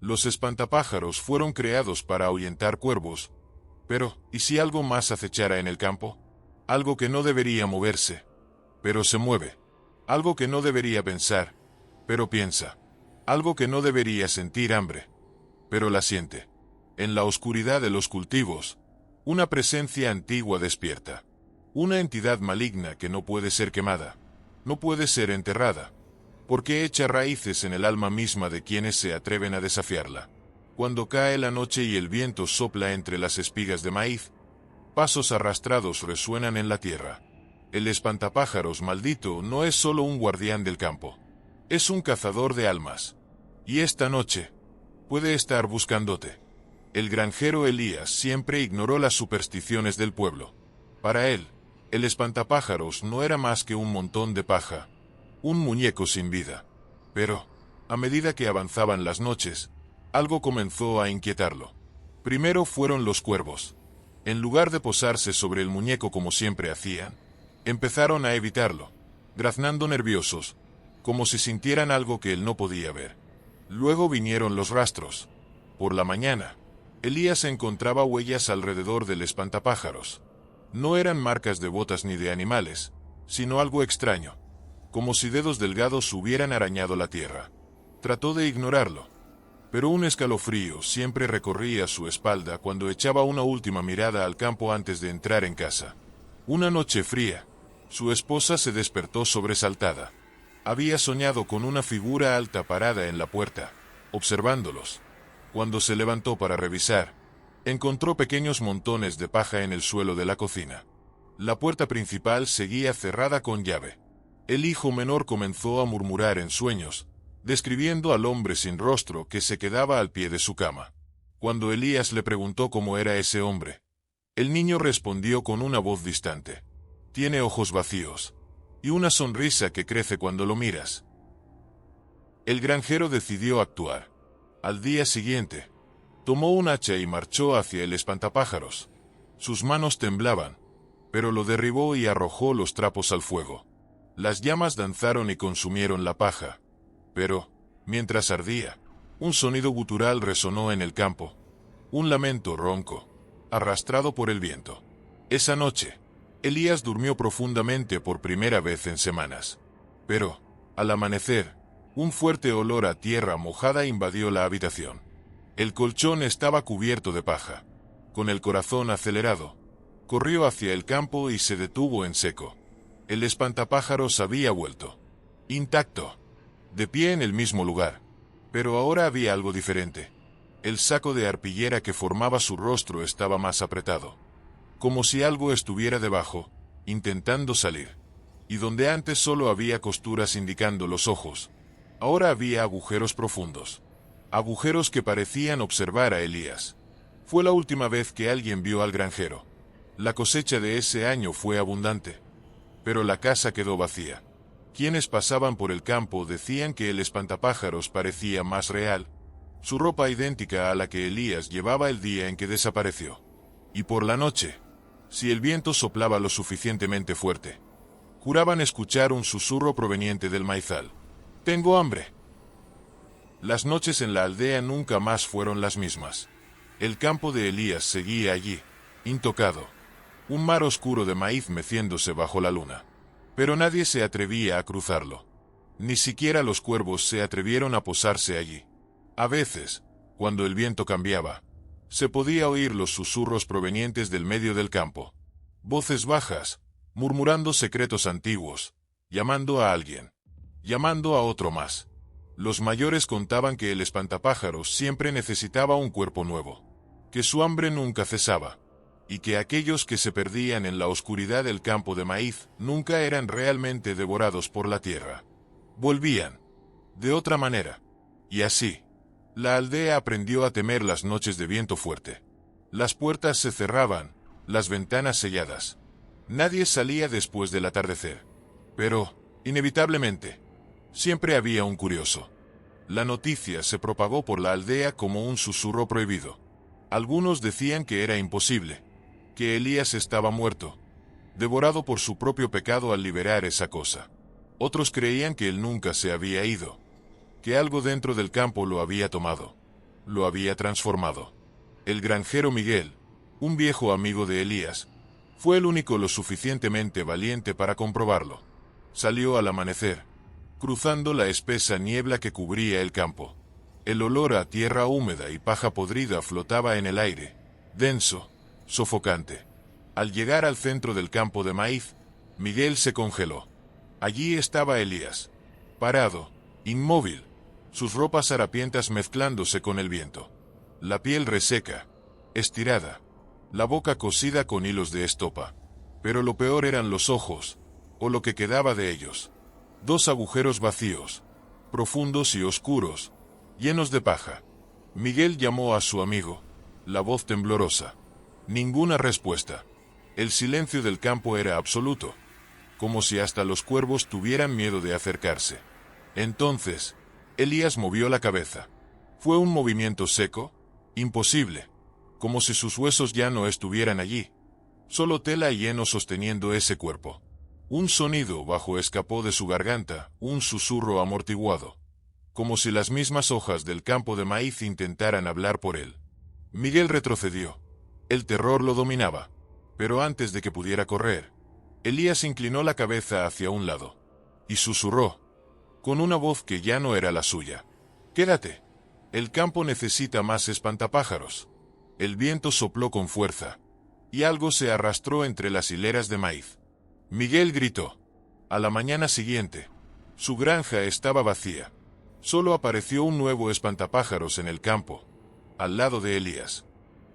Los espantapájaros fueron creados para ahuyentar cuervos. Pero, ¿y si algo más acechara en el campo? Algo que no debería moverse, pero se mueve. Algo que no debería pensar, pero piensa. Algo que no debería sentir hambre, pero la siente. En la oscuridad de los cultivos, una presencia antigua despierta. Una entidad maligna que no puede ser quemada, no puede ser enterrada, porque echa raíces en el alma misma de quienes se atreven a desafiarla. Cuando cae la noche y el viento sopla entre las espigas de maíz, pasos arrastrados resuenan en la tierra. El espantapájaros maldito no es solo un guardián del campo, es un cazador de almas. Y esta noche, puede estar buscándote. El granjero Elías siempre ignoró las supersticiones del pueblo. Para él, el espantapájaros no era más que un montón de paja, un muñeco sin vida. Pero, a medida que avanzaban las noches, algo comenzó a inquietarlo. Primero fueron los cuervos. En lugar de posarse sobre el muñeco como siempre hacían, empezaron a evitarlo, graznando nerviosos, como si sintieran algo que él no podía ver. Luego vinieron los rastros. Por la mañana, Elías encontraba huellas alrededor del espantapájaros. No eran marcas de botas ni de animales, sino algo extraño, como si dedos delgados hubieran arañado la tierra. Trató de ignorarlo, pero un escalofrío siempre recorría su espalda cuando echaba una última mirada al campo antes de entrar en casa. Una noche fría, su esposa se despertó sobresaltada. Había soñado con una figura alta parada en la puerta, observándolos. Cuando se levantó para revisar, encontró pequeños montones de paja en el suelo de la cocina. La puerta principal seguía cerrada con llave. El hijo menor comenzó a murmurar en sueños, describiendo al hombre sin rostro que se quedaba al pie de su cama. Cuando Elías le preguntó cómo era ese hombre, el niño respondió con una voz distante. Tiene ojos vacíos y una sonrisa que crece cuando lo miras. El granjero decidió actuar. Al día siguiente, tomó un hacha y marchó hacia el espantapájaros. Sus manos temblaban, pero lo derribó y arrojó los trapos al fuego. Las llamas danzaron y consumieron la paja. Pero, mientras ardía, un sonido gutural resonó en el campo. Un lamento ronco, arrastrado por el viento. Esa noche, Elías durmió profundamente por primera vez en semanas. Pero, al amanecer, un fuerte olor a tierra mojada invadió la habitación. El colchón estaba cubierto de paja. Con el corazón acelerado, corrió hacia el campo y se detuvo en seco. El espantapájaros había vuelto. Intacto. De pie en el mismo lugar. Pero ahora había algo diferente. El saco de arpillera que formaba su rostro estaba más apretado. Como si algo estuviera debajo, intentando salir. Y donde antes solo había costuras indicando los ojos, ahora había agujeros profundos. Agujeros que parecían observar a Elías. Fue la última vez que alguien vio al granjero. La cosecha de ese año fue abundante. Pero la casa quedó vacía. Quienes pasaban por el campo decían que el espantapájaros parecía más real. Su ropa idéntica a la que Elías llevaba el día en que desapareció. Y por la noche, si el viento soplaba lo suficientemente fuerte, juraban escuchar un susurro proveniente del maizal. «Tengo hambre». Las noches en la aldea nunca más fueron las mismas. El campo de Elías seguía allí, intocado. Un mar oscuro de maíz meciéndose bajo la luna. Pero nadie se atrevía a cruzarlo. Ni siquiera los cuervos se atrevieron a posarse allí. A veces, cuando el viento cambiaba, se podía oír los susurros provenientes del medio del campo. Voces bajas, murmurando secretos antiguos, llamando a alguien, llamando a otro más. Los mayores contaban que el espantapájaros siempre necesitaba un cuerpo nuevo, que su hambre nunca cesaba, y que aquellos que se perdían en la oscuridad del campo de maíz nunca eran realmente devorados por la tierra. Volvían, de otra manera, y así, la aldea aprendió a temer las noches de viento fuerte. Las puertas se cerraban, las ventanas selladas. Nadie salía después del atardecer. Pero, inevitablemente, siempre había un curioso. La noticia se propagó por la aldea como un susurro prohibido. Algunos decían que era imposible, que Elías estaba muerto, devorado por su propio pecado al liberar esa cosa. Otros creían que él nunca se había ido, que algo dentro del campo lo había tomado. lo había transformado. El granjero Miguel, un viejo amigo de Elías, fue el único lo suficientemente valiente para comprobarlo. Salió al amanecer, cruzando la espesa niebla que cubría el campo. El olor a tierra húmeda y paja podrida flotaba en el aire, denso, sofocante. Al llegar al centro del campo de maíz, Miguel se congeló. Allí estaba Elías, parado, inmóvil, sus ropas harapientas mezclándose con el viento. La piel reseca, estirada, la boca cosida con hilos de estopa. Pero lo peor eran los ojos, o lo que quedaba de ellos. 2 agujeros vacíos, profundos y oscuros, llenos de paja. Miguel llamó a su amigo, la voz temblorosa. Ninguna respuesta. El silencio del campo era absoluto, como si hasta los cuervos tuvieran miedo de acercarse. Entonces, Elías movió la cabeza. Fue un movimiento seco, imposible, como si sus huesos ya no estuvieran allí. Solo tela y heno sosteniendo ese cuerpo. Un sonido bajo escapó de su garganta, un susurro amortiguado, como si las mismas hojas del campo de maíz intentaran hablar por él. Miguel retrocedió. El terror lo dominaba, pero antes de que pudiera correr, Elías inclinó la cabeza hacia un lado, y susurró, con una voz que ya no era la suya. «Quédate. El campo necesita más espantapájaros». El viento sopló con fuerza, y algo se arrastró entre las hileras de maíz. Miguel gritó. A la mañana siguiente, su granja estaba vacía. Solo apareció un nuevo espantapájaros en el campo, al lado de Elías.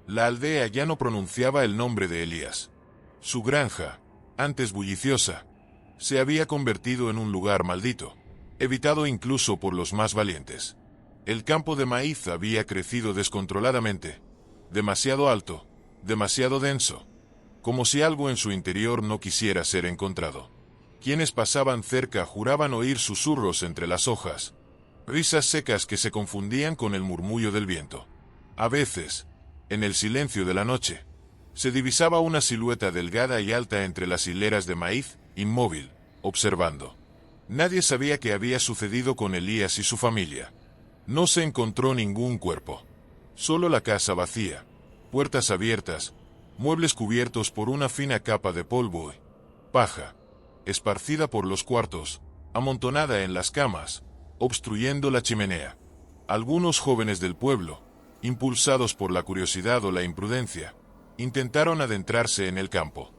La aldea ya no pronunciaba el nombre de Elías. Su granja, antes bulliciosa, se había convertido en un lugar maldito, evitado incluso por los más valientes. El campo de maíz había crecido descontroladamente, demasiado alto, demasiado denso, como si algo en su interior no quisiera ser encontrado. Quienes pasaban cerca juraban oír susurros entre las hojas, risas secas que se confundían con el murmullo del viento. A veces, en el silencio de la noche, se divisaba una silueta delgada y alta entre las hileras de maíz, inmóvil, observando. Nadie sabía qué había sucedido con Elías y su familia. No se encontró ningún cuerpo. Solo la casa vacía, puertas abiertas, muebles cubiertos por una fina capa de polvo y paja, esparcida por los cuartos, amontonada en las camas, obstruyendo la chimenea. Algunos jóvenes del pueblo, impulsados por la curiosidad o la imprudencia, intentaron adentrarse en el campo.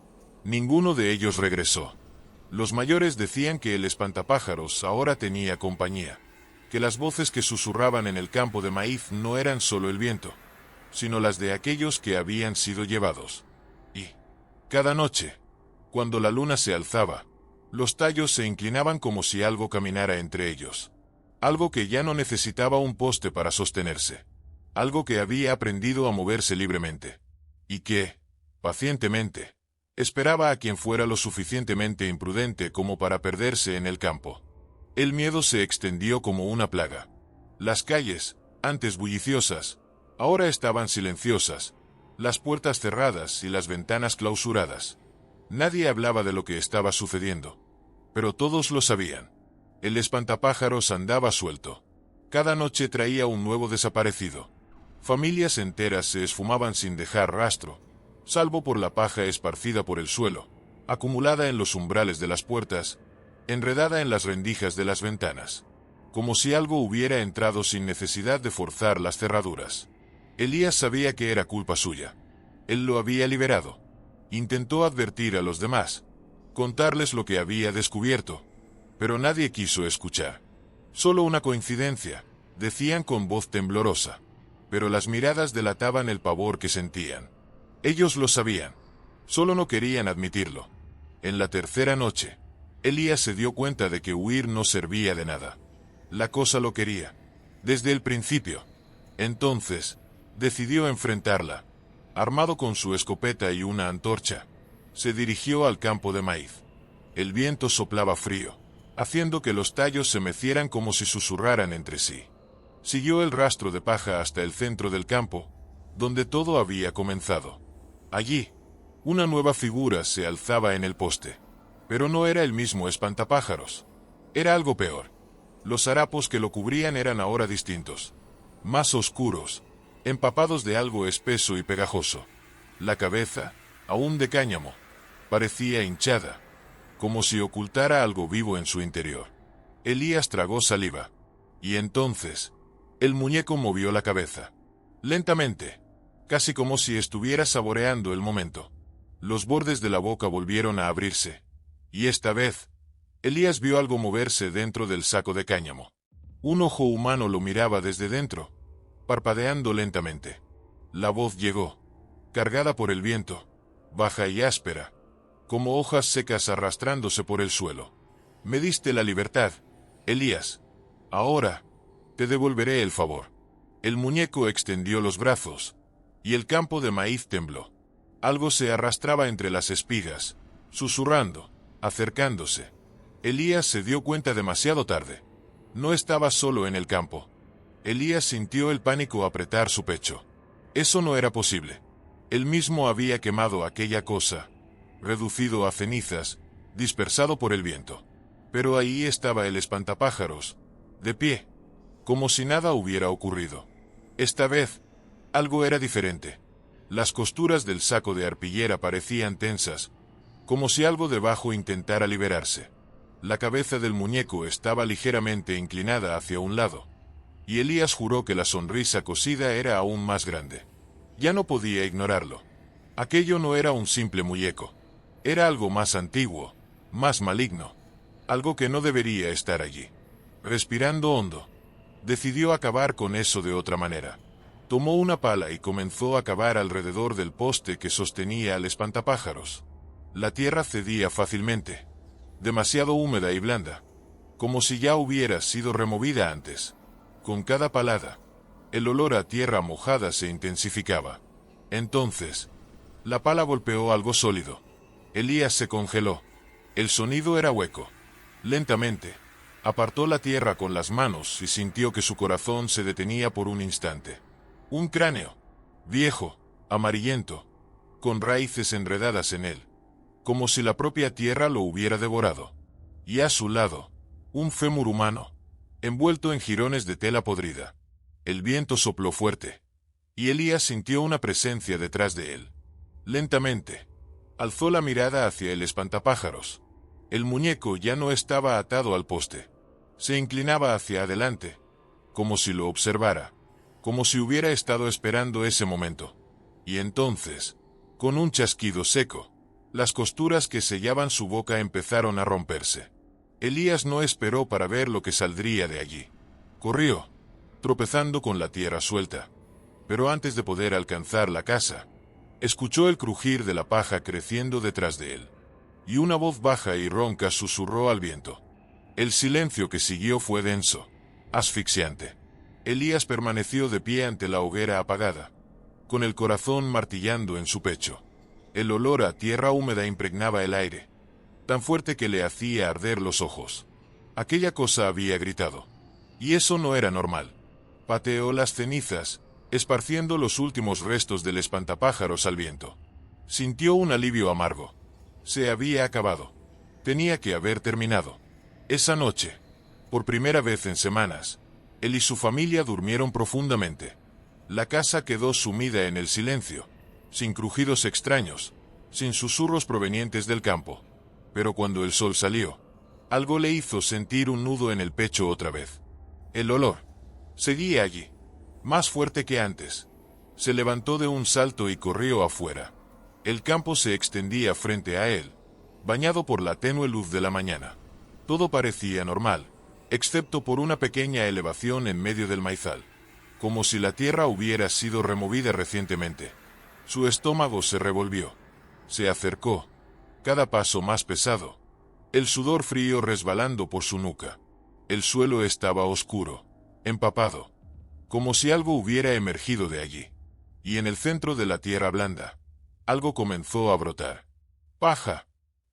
Ninguno de ellos regresó. Los mayores decían que el espantapájaros ahora tenía compañía, que las voces que susurraban en el campo de maíz no eran solo el viento, sino las de aquellos que habían sido llevados. Y, cada noche, cuando la luna se alzaba, los tallos se inclinaban como si algo caminara entre ellos. Algo que ya no necesitaba un poste para sostenerse. Algo que había aprendido a moverse libremente. Y que, pacientemente, esperaba a quien fuera lo suficientemente imprudente como para perderse en el campo. El miedo se extendió como una plaga. Las calles, antes bulliciosas, ahora estaban silenciosas, las puertas cerradas y las ventanas clausuradas. Nadie hablaba de lo que estaba sucediendo, pero todos lo sabían. El espantapájaros andaba suelto. Cada noche traía un nuevo desaparecido. Familias enteras se esfumaban sin dejar rastro, salvo por la paja esparcida por el suelo, acumulada en los umbrales de las puertas, enredada en las rendijas de las ventanas, como si algo hubiera entrado sin necesidad de forzar las cerraduras. Elías sabía que era culpa suya. Él lo había liberado. Intentó advertir a los demás, contarles lo que había descubierto, pero nadie quiso escuchar. Solo una coincidencia, decían con voz temblorosa, pero las miradas delataban el pavor que sentían. Ellos lo sabían, solo no querían admitirlo. En la tercera noche, Elías se dio cuenta de que huir no servía de nada. La cosa lo quería, desde el principio. Entonces, decidió enfrentarla. Armado con su escopeta y una antorcha, se dirigió al campo de maíz. El viento soplaba frío, haciendo que los tallos se mecieran como si susurraran entre sí. Siguió el rastro de paja hasta el centro del campo, donde todo había comenzado. Allí, una nueva figura se alzaba en el poste. Pero no era el mismo espantapájaros. Era algo peor. Los harapos que lo cubrían eran ahora distintos. más oscuros, empapados de algo espeso y pegajoso. La cabeza, aún de cáñamo, parecía hinchada, como si ocultara algo vivo en su interior. Elías tragó saliva, y entonces, el muñeco movió la cabeza. Lentamente, casi como si estuviera saboreando el momento. Los bordes de la boca volvieron a abrirse, y esta vez, Elías vio algo moverse dentro del saco de cáñamo. Un ojo humano lo miraba desde dentro, parpadeando lentamente. La voz llegó, cargada por el viento, baja y áspera, como hojas secas arrastrándose por el suelo. Me diste la libertad, Elías. Ahora, te devolveré el favor. El muñeco extendió los brazos, y el campo de maíz tembló. Algo se arrastraba entre las espigas, susurrando, acercándose. Elías se dio cuenta demasiado tarde. No estaba solo en el campo. Elías sintió el pánico apretar su pecho. Eso no era posible. Él mismo había quemado aquella cosa, reducido a cenizas, dispersado por el viento. Pero ahí estaba el espantapájaros, de pie, como si nada hubiera ocurrido. Esta vez, algo era diferente. Las costuras del saco de arpillera parecían tensas, como si algo debajo intentara liberarse. La cabeza del muñeco estaba ligeramente inclinada hacia un lado, y Elías juró que la sonrisa cosida era aún más grande. Ya no podía ignorarlo. Aquello no era un simple muñeco. Era algo más antiguo, más maligno. Algo que no debería estar allí. Respirando hondo, decidió acabar con eso de otra manera. Tomó una pala y comenzó a cavar alrededor del poste que sostenía al espantapájaros. La tierra cedía fácilmente, demasiado húmeda y blanda, como si ya hubiera sido removida antes. Con cada palada, el olor a tierra mojada se intensificaba. Entonces, la pala golpeó algo sólido. Elías se congeló. El sonido era hueco. Lentamente, apartó la tierra con las manos y sintió que su corazón se detenía por un instante. Un cráneo, viejo, amarillento, con raíces enredadas en él, como si la propia tierra lo hubiera devorado. Y a su lado, un fémur humano, envuelto en jirones de tela podrida. El viento sopló fuerte, y Elías sintió una presencia detrás de él. Lentamente, alzó la mirada hacia el espantapájaros. El muñeco ya no estaba atado al poste. Se inclinaba hacia adelante, como si lo observara, como si hubiera estado esperando ese momento. Y entonces, con un chasquido seco, las costuras que sellaban su boca empezaron a romperse. Elías no esperó para ver lo que saldría de allí. Corrió, tropezando con la tierra suelta. Pero antes de poder alcanzar la casa, escuchó el crujir de la paja creciendo detrás de él. Y una voz baja y ronca susurró al viento. El silencio que siguió fue denso, asfixiante. Elías permaneció de pie ante la hoguera apagada, con el corazón martillando en su pecho. El olor a tierra húmeda impregnaba el aire, tan fuerte que le hacía arder los ojos. Aquella cosa había gritado. Y eso no era normal. Pateó las cenizas, esparciendo los últimos restos del espantapájaros al viento. Sintió un alivio amargo. Se había acabado. Tenía que haber terminado. Esa noche, por primera vez en semanas, él y su familia durmieron profundamente. La casa quedó sumida en el silencio, sin crujidos extraños, sin susurros provenientes del campo. Pero cuando el sol salió, algo le hizo sentir un nudo en el pecho otra vez. El olor seguía allí, más fuerte que antes. Se levantó de un salto y corrió afuera. El campo se extendía frente a él, bañado por la tenue luz de la mañana. Todo parecía normal, excepto por una pequeña elevación en medio del maizal, como si la tierra hubiera sido removida recientemente. Su estómago se revolvió. Se acercó, cada paso más pesado, el sudor frío resbalando por su nuca. El suelo estaba oscuro, empapado, como si algo hubiera emergido de allí. Y en el centro de la tierra blanda, algo comenzó a brotar. Paja.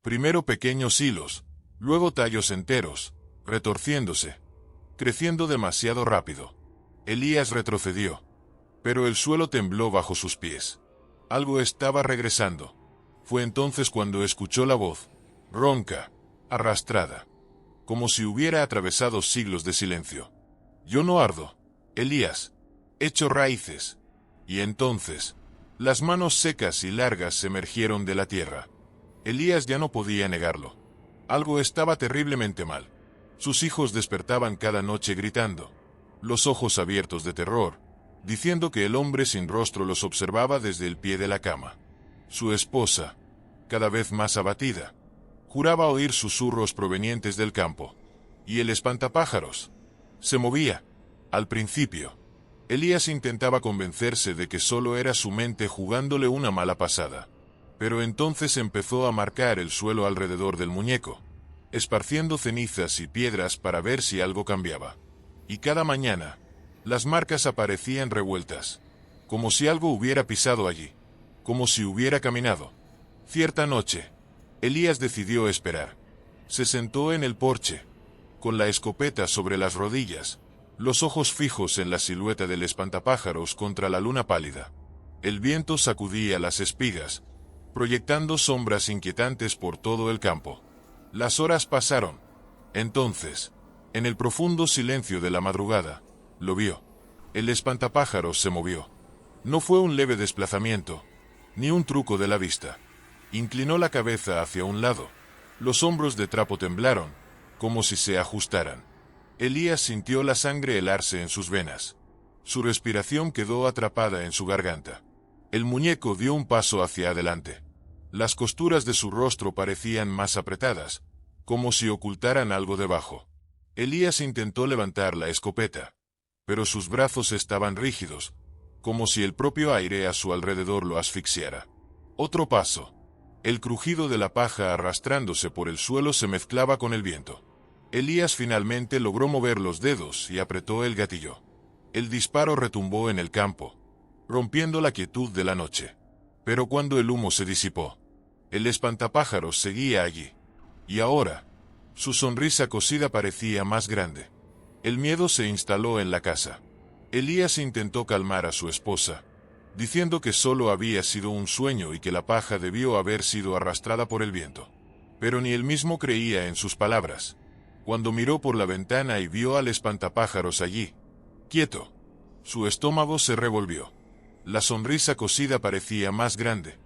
Primero pequeños hilos, luego tallos enteros, retorciéndose, creciendo demasiado rápido. Elías retrocedió, pero el suelo tembló bajo sus pies. Algo estaba regresando. Fue entonces cuando escuchó la voz, ronca, arrastrada, como si hubiera atravesado siglos de silencio. Yo no ardo, Elías. hecho raíces. Y entonces, las manos secas y largas emergieron de la tierra. Elías ya no podía negarlo. Algo estaba terriblemente mal. Sus hijos despertaban cada noche gritando, los ojos abiertos de terror, diciendo que el hombre sin rostro los observaba desde el pie de la cama. Su esposa, cada vez más abatida, juraba oír susurros provenientes del campo. Y el espantapájaros se movía. Al principio, Elías intentaba convencerse de que solo era su mente jugándole una mala pasada. Pero entonces empezó a marcar el suelo alrededor del muñeco, esparciendo cenizas y piedras para ver si algo cambiaba. Y cada mañana, las marcas aparecían revueltas, como si algo hubiera pisado allí, como si hubiera caminado. Cierta noche, Elías decidió esperar. Se sentó en el porche, con la escopeta sobre las rodillas, los ojos fijos en la silueta del espantapájaros contra la luna pálida. El viento sacudía las espigas, proyectando sombras inquietantes por todo el campo. Las horas pasaron. Entonces, en el profundo silencio de la madrugada, lo vio. El espantapájaros se movió. No fue un leve desplazamiento, ni un truco de la vista. Inclinó la cabeza hacia un lado. Los hombros de trapo temblaron, como si se ajustaran. Elías sintió la sangre helarse en sus venas. Su respiración quedó atrapada en su garganta. El muñeco dio un paso hacia adelante. Las costuras de su rostro parecían más apretadas, como si ocultaran algo debajo. Elías intentó levantar la escopeta, pero sus brazos estaban rígidos, como si el propio aire a su alrededor lo asfixiara. Otro paso. El crujido de la paja arrastrándose por el suelo se mezclaba con el viento. Elías finalmente logró mover los dedos y apretó el gatillo. El disparo retumbó en el campo, rompiendo la quietud de la noche. Pero cuando el humo se disipó, el espantapájaros seguía allí. Y ahora, su sonrisa cosida parecía más grande. El miedo se instaló en la casa. Elías intentó calmar a su esposa, diciendo que solo había sido un sueño y que la paja debió haber sido arrastrada por el viento. Pero ni él mismo creía en sus palabras. Cuando miró por la ventana y vio al espantapájaros allí, quieto, su estómago se revolvió. La sonrisa cosida parecía más grande,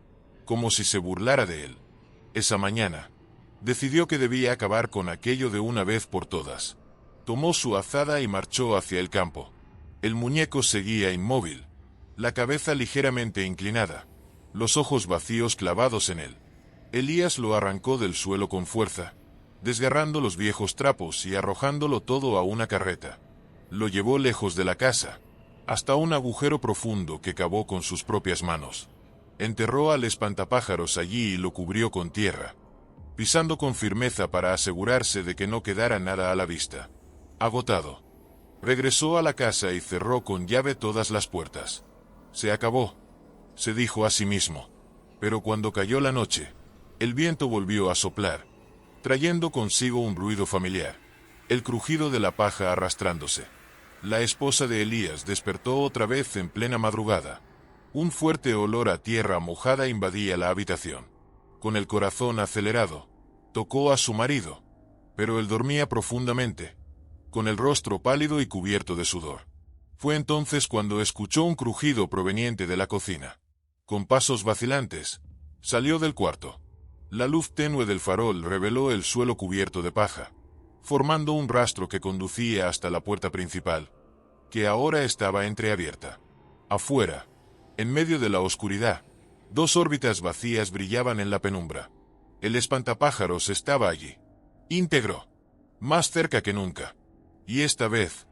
como si se burlara de él. Esa mañana, decidió que debía acabar con aquello de una vez por todas. Tomó su azada y marchó hacia el campo. El muñeco seguía inmóvil, la cabeza ligeramente inclinada, los ojos vacíos clavados en él. Elías lo arrancó del suelo con fuerza, desgarrando los viejos trapos y arrojándolo todo a una carreta. Lo llevó lejos de la casa, hasta un agujero profundo que cavó con sus propias manos. Enterró al espantapájaros allí y lo cubrió con tierra, pisando con firmeza para asegurarse de que no quedara nada a la vista. Agotado, regresó a la casa y cerró con llave todas las puertas. Se acabó, se dijo a sí mismo. Pero cuando cayó la noche, el viento volvió a soplar, trayendo consigo un ruido familiar, el crujido de la paja arrastrándose. La esposa de Elías despertó otra vez en plena madrugada. Un fuerte olor a tierra mojada invadía la habitación. Con el corazón acelerado, tocó a su marido, pero él dormía profundamente, con el rostro pálido y cubierto de sudor. Fue entonces cuando escuchó un crujido proveniente de la cocina. Con pasos vacilantes, salió del cuarto. La luz tenue del farol reveló el suelo cubierto de paja, formando un rastro que conducía hasta la puerta principal, que ahora estaba entreabierta. Afuera, en medio de la oscuridad, dos órbitas vacías brillaban en la penumbra. El espantapájaros estaba allí, íntegro, más cerca que nunca. Y esta vez,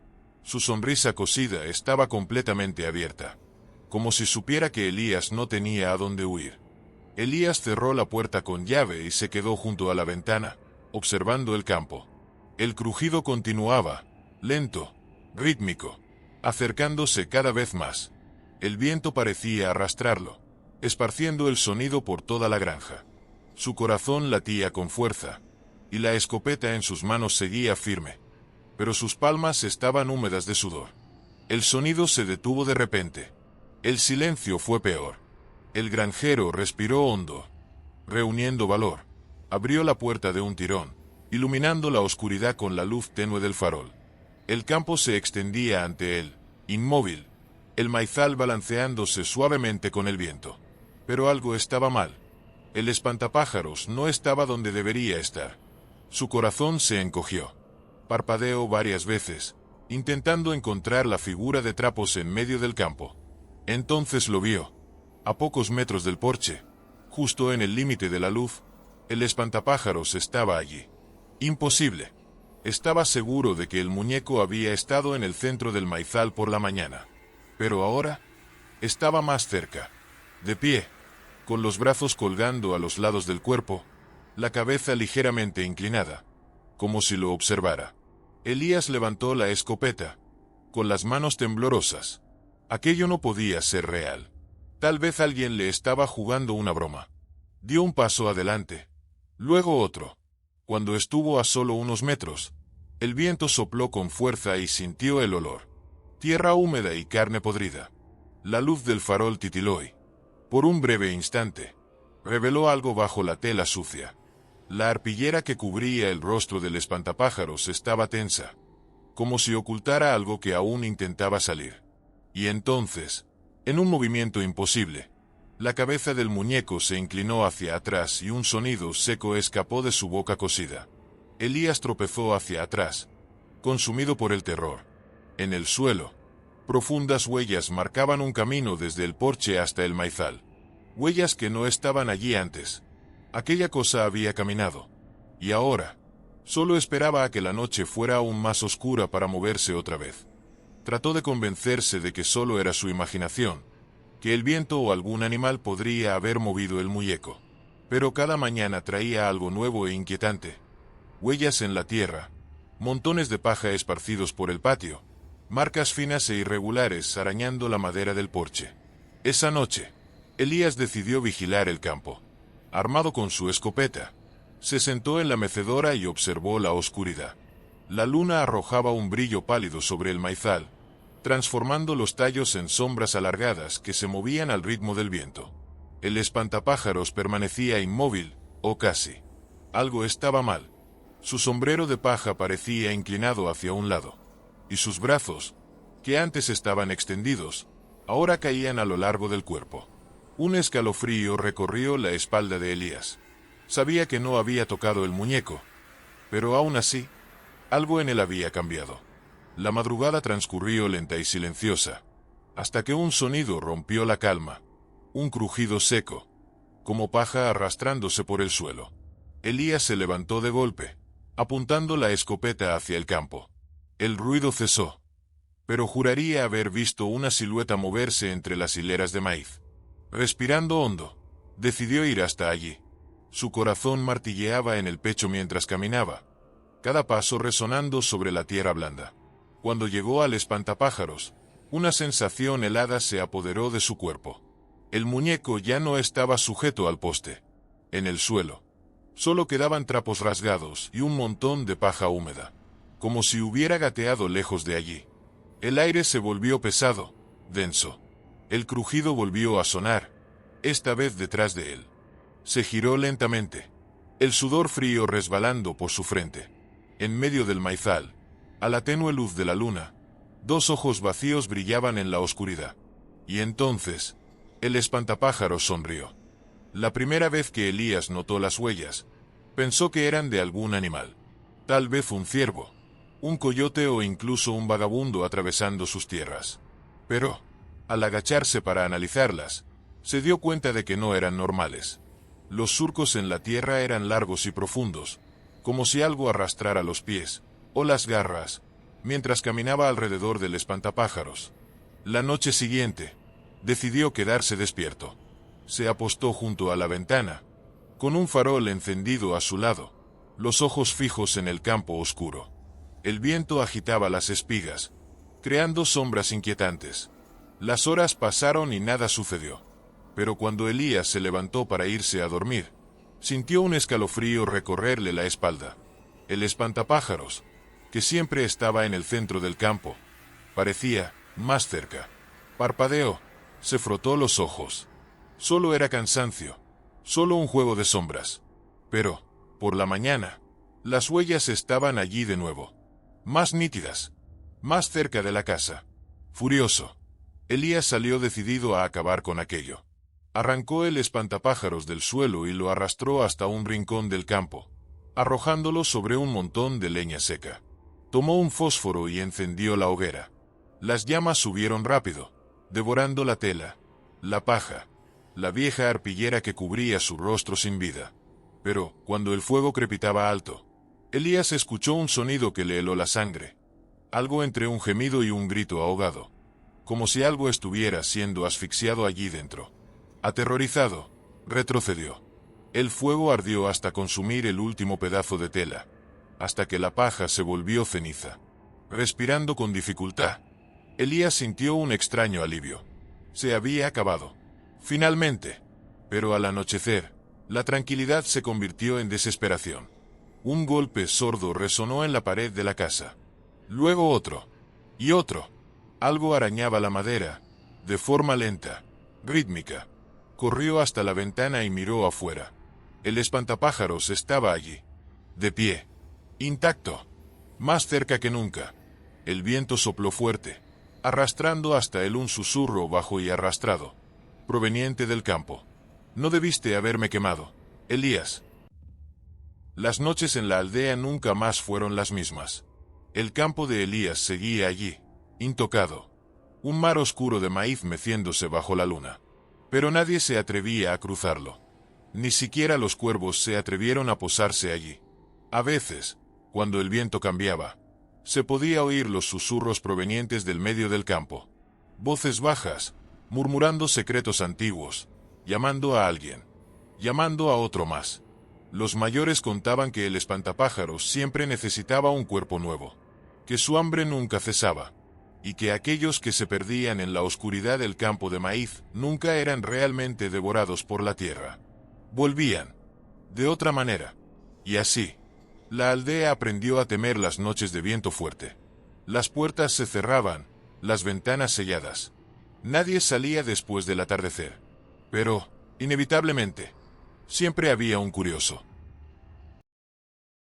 su sonrisa cosida estaba completamente abierta, como si supiera que Elías no tenía a dónde huir. Elías cerró la puerta con llave y se quedó junto a la ventana, observando el campo. El crujido continuaba, lento, rítmico, acercándose cada vez más. El viento parecía arrastrarlo, esparciendo el sonido por toda la granja. Su corazón latía con fuerza, y la escopeta en sus manos seguía firme, pero sus palmas estaban húmedas de sudor. El sonido se detuvo de repente. El silencio fue peor. El granjero respiró hondo. Reuniendo valor, abrió la puerta de un tirón, iluminando la oscuridad con la luz tenue del farol. El campo se extendía ante él, inmóvil, el maizal balanceándose suavemente con el viento. Pero algo estaba mal. El espantapájaros no estaba donde debería estar. Su corazón se encogió. Parpadeó varias veces, intentando encontrar la figura de trapos en medio del campo. Entonces lo vio. A pocos metros del porche, justo en el límite de la luz, el espantapájaros estaba allí. Imposible. Estaba seguro de que el muñeco había estado en el centro del maizal por la mañana. Pero ahora, estaba más cerca. De pie, con los brazos colgando a los lados del cuerpo, la cabeza ligeramente inclinada, como si lo observara. Elías levantó la escopeta, con las manos temblorosas. Aquello no podía ser real. Tal vez alguien le estaba jugando una broma. Dio un paso adelante, luego otro. Cuando estuvo a solo unos metros, el viento sopló con fuerza y sintió el olor. Tierra húmeda y carne podrida. La luz del farol titiló y, por un breve instante, reveló algo bajo la tela sucia. La arpillera que cubría el rostro del espantapájaros estaba tensa, como si ocultara algo que aún intentaba salir. Y entonces, en un movimiento imposible, la cabeza del muñeco se inclinó hacia atrás y un sonido seco escapó de su boca cosida. Elías tropezó hacia atrás, consumido por el terror. En el suelo, profundas huellas marcaban un camino desde el porche hasta el maizal. Huellas que no estaban allí antes. Aquella cosa había caminado. Y ahora, solo esperaba a que la noche fuera aún más oscura para moverse otra vez. Trató de convencerse de que solo era su imaginación, que el viento o algún animal podría haber movido el muñeco. Pero cada mañana traía algo nuevo e inquietante. Huellas en la tierra, montones de paja esparcidos por el patio, marcas finas e irregulares arañando la madera del porche. Esa noche, Elías decidió vigilar el campo. Armado con su escopeta, se sentó en la mecedora y observó la oscuridad. La luna arrojaba un brillo pálido sobre el maizal, transformando los tallos en sombras alargadas que se movían al ritmo del viento. El espantapájaros permanecía inmóvil, o casi. Algo estaba mal. Su sombrero de paja parecía inclinado hacia un lado, y sus brazos, que antes estaban extendidos, ahora caían a lo largo del cuerpo. Un escalofrío recorrió la espalda de Elías. Sabía que no había tocado el muñeco, pero aún así, algo en él había cambiado. La madrugada transcurrió lenta y silenciosa, hasta que un sonido rompió la calma, un crujido seco, como paja arrastrándose por el suelo. Elías se levantó de golpe, apuntando la escopeta hacia el campo. El ruido cesó, pero juraría haber visto una silueta moverse entre las hileras de maíz. Respirando hondo, decidió ir hasta allí. Su corazón martilleaba en el pecho mientras caminaba, cada paso resonando sobre la tierra blanda. Cuando llegó al espantapájaros, una sensación helada se apoderó de su cuerpo. El muñeco ya no estaba sujeto al poste. En el suelo, solo quedaban trapos rasgados y un montón de paja húmeda, como si hubiera gateado lejos de allí. El aire se volvió pesado, denso. El crujido volvió a sonar, esta vez detrás de él. Se giró lentamente, el sudor frío resbalando por su frente. En medio del maizal, a la tenue luz de la luna, dos ojos vacíos brillaban en la oscuridad. Y entonces, el espantapájaros sonrió. La primera vez que Elías notó las huellas, pensó que eran de algún animal. Tal vez un ciervo, un coyote o incluso un vagabundo atravesando sus tierras. Pero, al agacharse para analizarlas, se dio cuenta de que no eran normales. Los surcos en la tierra eran largos y profundos, como si algo arrastrara los pies, o las garras, mientras caminaba alrededor del espantapájaros. La noche siguiente, decidió quedarse despierto. Se apostó junto a la ventana, con un farol encendido a su lado, los ojos fijos en el campo oscuro. El viento agitaba las espigas, creando sombras inquietantes. Las horas pasaron y nada sucedió. Pero cuando Elías se levantó para irse a dormir, sintió un escalofrío recorrerle la espalda. El espantapájaros, que siempre estaba en el centro del campo, parecía más cerca. Parpadeó, se frotó los ojos. Solo era cansancio, solo un juego de sombras. Pero, por la mañana, las huellas estaban allí de nuevo. Más nítidas, más cerca de la casa. Furioso, Elías salió decidido a acabar con aquello. Arrancó el espantapájaros del suelo y lo arrastró hasta un rincón del campo, arrojándolo sobre un montón de leña seca. Tomó un fósforo y encendió la hoguera. Las llamas subieron rápido, devorando la tela, la paja, la vieja arpillera que cubría su rostro sin vida. Pero, cuando el fuego crepitaba alto, Elías escuchó un sonido que le heló la sangre. Algo entre un gemido y un grito ahogado. Como si algo estuviera siendo asfixiado allí dentro. Aterrorizado, retrocedió. El fuego ardió hasta consumir el último pedazo de tela, hasta que la paja se volvió ceniza. Respirando con dificultad, Elías sintió un extraño alivio. Se había acabado. Finalmente. Pero al anochecer, la tranquilidad se convirtió en desesperación. Un golpe sordo resonó en la pared de la casa. Luego otro. Y otro. Algo arañaba la madera, de forma lenta, rítmica. Corrió hasta la ventana y miró afuera. El espantapájaros estaba allí, de pie, intacto, más cerca que nunca. El viento sopló fuerte, arrastrando hasta él un susurro bajo y arrastrado, proveniente del campo. No debiste haberme quemado, Elías. Las noches en la aldea nunca más fueron las mismas. El campo de Elías seguía allí, intocado. Un mar oscuro de maíz meciéndose bajo la luna. Pero nadie se atrevía a cruzarlo. Ni siquiera los cuervos se atrevieron a posarse allí. A veces, cuando el viento cambiaba, se podía oír los susurros provenientes del medio del campo. Voces bajas, murmurando secretos antiguos, llamando a alguien, llamando a otro más. Los mayores contaban que el espantapájaros siempre necesitaba un cuerpo nuevo, que su hambre nunca cesaba, y que aquellos que se perdían en la oscuridad del campo de maíz nunca eran realmente devorados por la tierra. Volvían, de otra manera, y así, la aldea aprendió a temer las noches de viento fuerte. Las puertas se cerraban, las ventanas selladas. Nadie salía después del atardecer. Pero, inevitablemente, siempre había un curioso.